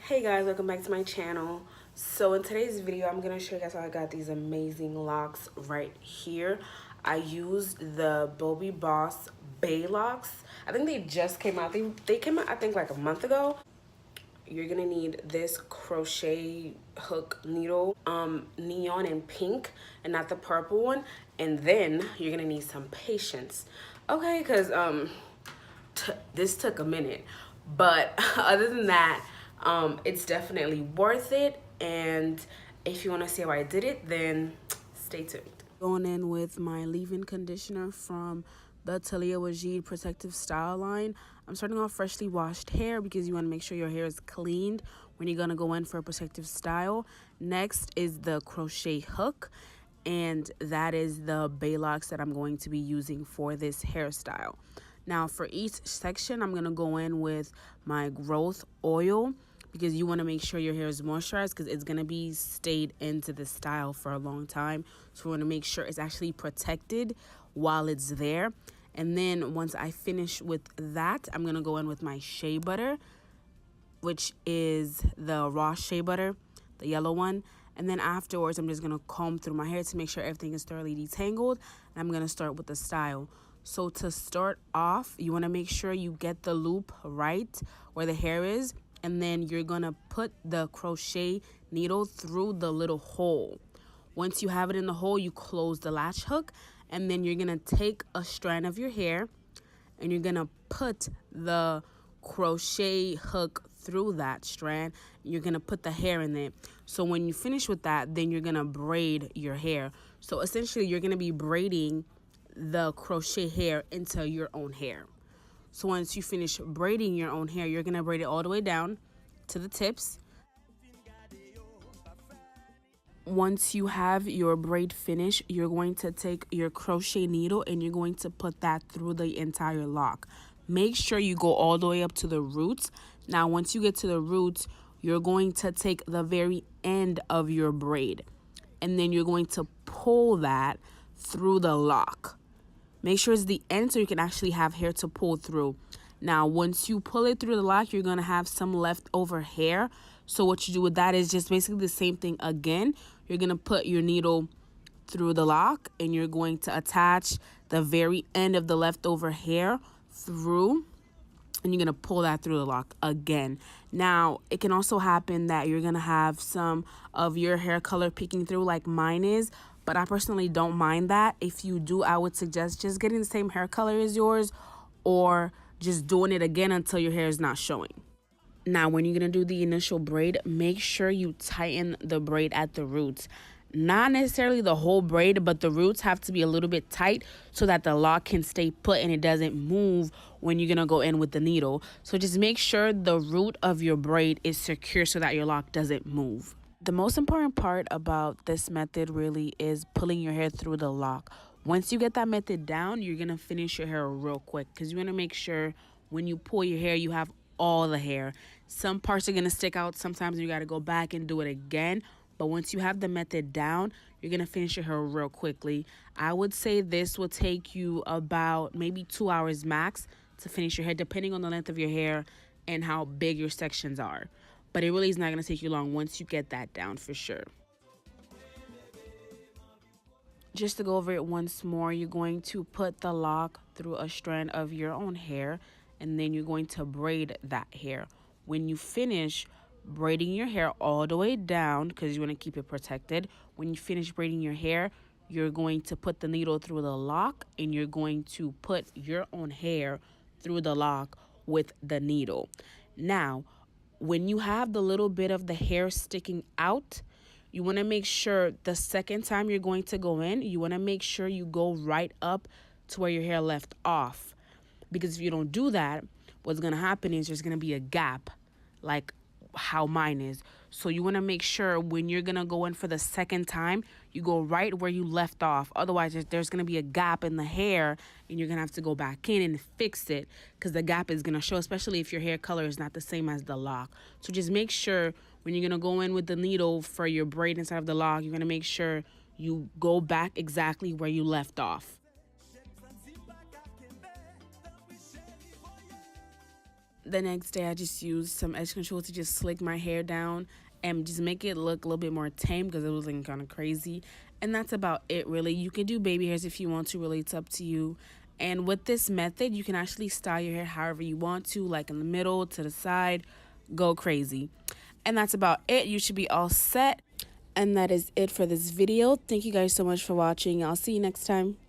Hey guys, welcome back to my channel. So in today's video, I'm going to show you guys how I got these amazing locks right here. I used the Bobbi Boss Bae Locs. I think they just came out. They came out, I think, like a month ago. You're going to need this crochet hook needle, neon and pink, and not the purple one. And then you're going to need some patience. Okay, because this took a minute. But other than that, it's definitely worth it. And if you want to see how I did it, then stay tuned. Going in with my leave-in conditioner from the Taliah Waajid Protective Style line. I'm starting off freshly washed hair because you want to make sure your hair is cleaned when you're going to go in for a protective style. Next is the crochet hook, and that is the Bae Locs that I'm going to be using for this hairstyle. Now for each section, I'm going to go in with my growth oil because you want to make sure your hair is moisturized because it's going to be stayed into the style for a long time. So we want to make sure it's actually protected while it's there. And then once I finish with that, I'm going to go in with my shea butter, which is the raw shea butter, the yellow one. And then afterwards, I'm just going to comb through my hair to make sure everything is thoroughly detangled. And I'm going to start with the style. So to start off, you want to make sure you get the loop right where the hair is. And then you're going to put the crochet needle through the little hole. Once you have it in the hole, you close the latch hook. And then you're going to take a strand of your hair and you're going to put the crochet hook through that strand. You're going to put the hair in there. So when you finish with that, then you're going to braid your hair. So essentially, you're going to be braiding the crochet hair into your own hair. So once you finish braiding your own hair, you're going to braid it all the way down to the tips. Once you have your braid finished, you're going to take your crochet needle and you're going to put that through the entire lock. Make sure you go all the way up to the roots. Now, once you get to the roots, you're going to take the very end of your braid and then you're going to pull that through the lock. Make sure it's the end so you can actually have hair to pull through. Now, once you pull it through the lock, you're going to have some leftover hair. So what you do with that is just basically the same thing again. You're going to put your needle through the lock and you're going to attach the very end of the leftover hair through. And you're going to pull that through the lock again. Now, it can also happen that you're going to have some of your hair color peeking through like mine is. But I personally don't mind that. If you do, I would suggest just getting the same hair color as yours or just doing it again until your hair is not showing. Now, when you're going to do the initial braid, make sure you tighten the braid at the roots. Not necessarily the whole braid, but the roots have to be a little bit tight so that the lock can stay put and it doesn't move when you're going to go in with the needle. So just make sure the root of your braid is secure so that your lock doesn't move. The most important part about this method really is pulling your hair through the lock. Once you get that method down, you're going to finish your hair real quick because you want to make sure when you pull your hair, you have all the hair. Some parts are going to stick out. Sometimes you got to go back and do it again. But once you have the method down, you're going to finish your hair real quickly. I would say this will take you about maybe 2 hours max to finish your hair, depending on the length of your hair and how big your sections are. But it really is not going to take you long once you get that down for sure. Just to go over it once more, you're going to put the lock through a strand of your own hair and then you're going to braid that hair. When you finish braiding your hair all the way down, because you want to keep it protected, when you finish braiding your hair, you're going to put the needle through the lock and you're going to put your own hair through the lock with the needle. Now, when you have the little bit of the hair sticking out, you want to make sure the second time you're going to go in, you want to make sure you go right up to where your hair left off. Because if you don't do that, what's going to happen is there's going to be a gap like how mine is. So you want to make sure when you're going to go in for the second time, you go right where you left off. Otherwise, there's going to be a gap in the hair and you're going to have to go back in and fix it because the gap is going to show, especially if your hair color is not the same as the lock. So just make sure when you're going to go in with the needle for your braid inside of the lock, you're going to make sure you go back exactly where you left off. the next day I just used some edge control to just slick my hair down and just make it look a little bit more tame because it was looking kind of crazy. And that's about it, really. You can do baby hairs if you want to, really, it's up to you. And with this method, you can actually style your hair however you want to, like in the middle, to the side, go crazy. And that's about it. You should be all set. And that is it for this video. Thank you guys so much for watching. I'll see you next time.